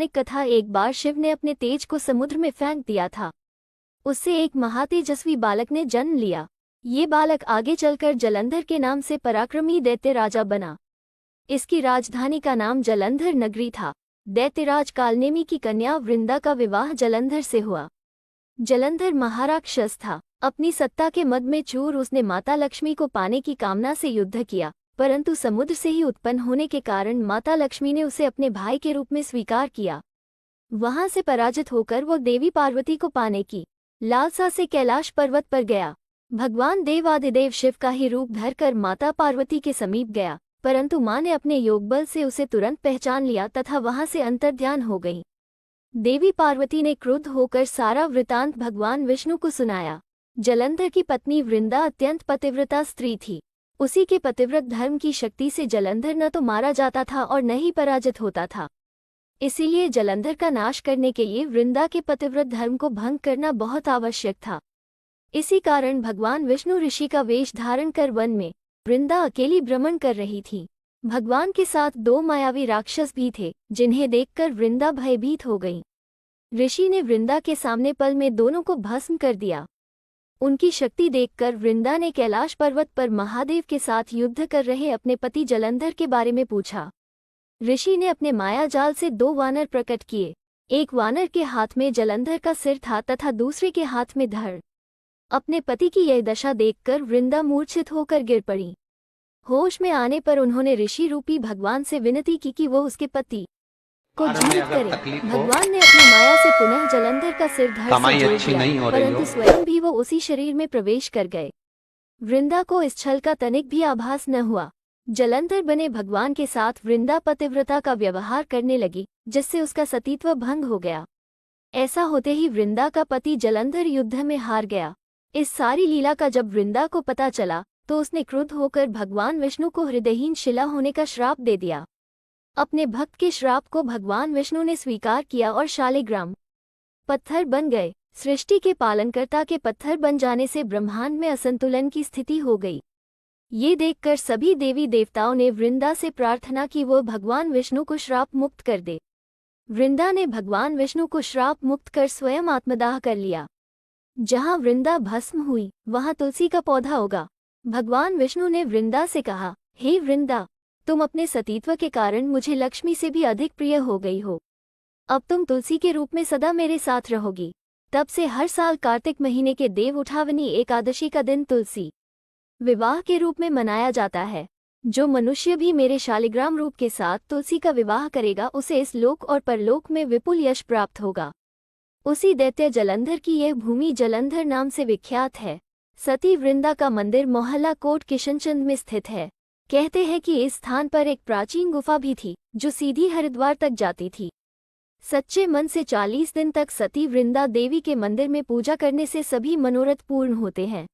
पौराणिक कथा। एक बार शिव ने अपने तेज को समुद्र में फेंक दिया था। उससे एक महातेजस्वी बालक ने जन्म लिया। ये बालक आगे चलकर जलंधर के नाम से पराक्रमी दैत्य राजा बना। इसकी राजधानी का नाम जलंधर नगरी था। दैत्यराज कालनेमी की कन्या वृंदा का विवाह जलंधर से हुआ। जलंधर महाराक्षस था। अपनी सत्ता के मद में चूर उसने माता लक्ष्मी को पाने की कामना से युद्ध किया, परंतु समुद्र से ही उत्पन्न होने के कारण माता लक्ष्मी ने उसे अपने भाई के रूप में स्वीकार किया। वहां से पराजित होकर वो देवी पार्वती को पाने की लालसा से कैलाश पर्वत पर गया। भगवान देवादिदेव शिव का ही रूप धरकर माता पार्वती के समीप गया, परंतु मां ने अपने योगबल से उसे तुरंत पहचान लिया तथा वहां से अंतर्ध्यान हो गई। देवी पार्वती ने क्रुद्ध होकर सारा वृतांत भगवान विष्णु को सुनाया। जलंधर की पत्नी वृंदा अत्यंत पतिव्रता स्त्री थी। उसी के पतिव्रत धर्म की शक्ति से जलंधर न तो मारा जाता था और न ही पराजित होता था। इसीलिए जलंधर का नाश करने के लिए वृंदा के पतिव्रत धर्म को भंग करना बहुत आवश्यक था। इसी कारण भगवान विष्णु ऋषि का वेश धारण कर वन में वृंदा अकेली भ्रमण कर रही थी। भगवान के साथ दो मायावी राक्षस भी थे, जिन्हें देखकर वृंदा भयभीत हो गई। ऋषि ने वृंदा के सामने पल में दोनों को भस्म कर दिया। उनकी शक्ति देखकर वृंदा ने कैलाश पर्वत पर महादेव के साथ युद्ध कर रहे अपने पति जलंधर के बारे में पूछा। ऋषि ने अपने माया जाल से दो वानर प्रकट किए। एक वानर के हाथ में जलंधर का सिर था तथा दूसरे के हाथ में धड़। अपने पति की यह दशा देखकर वृंदा मूर्छित होकर गिर पड़ी। होश में आने पर उन्होंने ऋषि रूपी भगवान से विनती की कि वो उसके पति को जीवित करे। भगवान ने अपनी माया से पुनः जलंधर का सिर धड़ से जोड़ दिया, परंतु स्वयं भी वो उसी शरीर में प्रवेश कर गए। वृंदा को इस छल का तनिक भी आभास न हुआ। जलंधर बने भगवान के साथ वृंदा पतिव्रता का व्यवहार करने लगी, जिससे उसका सतीत्व भंग हो गया। ऐसा होते ही वृंदा का पति जलंधर युद्ध में हार गया। इस सारी लीला का जब वृंदा को पता चला तो उसने क्रुद्ध होकर भगवान विष्णु को हृदयहीन शिला होने का श्राप दे दिया। अपने भक्त के श्राप को भगवान विष्णु ने स्वीकार किया और शालिग्राम पत्थर बन गए। सृष्टि के पालनकर्ता के पत्थर बन जाने से ब्रह्मांड में असंतुलन की स्थिति हो गई। ये देखकर सभी देवी देवताओं ने वृंदा से प्रार्थना की वो भगवान विष्णु को श्राप मुक्त कर दे। वृंदा ने भगवान विष्णु को श्राप मुक्त कर स्वयं आत्मदाह कर लिया। जहाँ वृंदा भस्म हुई वहाँ तुलसी का पौधा उगा। भगवान विष्णु ने वृंदा से कहा, हे वृंदा, तुम अपने सतीत्व के कारण मुझे लक्ष्मी से भी अधिक प्रिय हो गई हो। अब तुम तुलसी के रूप में सदा मेरे साथ रहोगी। तब से हर साल कार्तिक महीने के देव उठावनी एकादशी का दिन तुलसी विवाह के रूप में मनाया जाता है। जो मनुष्य भी मेरे शालिग्राम रूप के साथ तुलसी का विवाह करेगा उसे इस लोक और परलोक में विपुल यश प्राप्त होगा। उसी दैत्य जलंधर की यह भूमि जलंधर नाम से विख्यात है। सती वृंदा का मंदिर मोहल्ला कोट किशनचंद में स्थित है। कहते हैं कि इस स्थान पर एक प्राचीन गुफा भी थी जो सीधी हरिद्वार तक जाती थी। सच्चे मन से 40 दिन तक सती वृंदा देवी के मंदिर में पूजा करने से सभी मनोरथ पूर्ण होते हैं।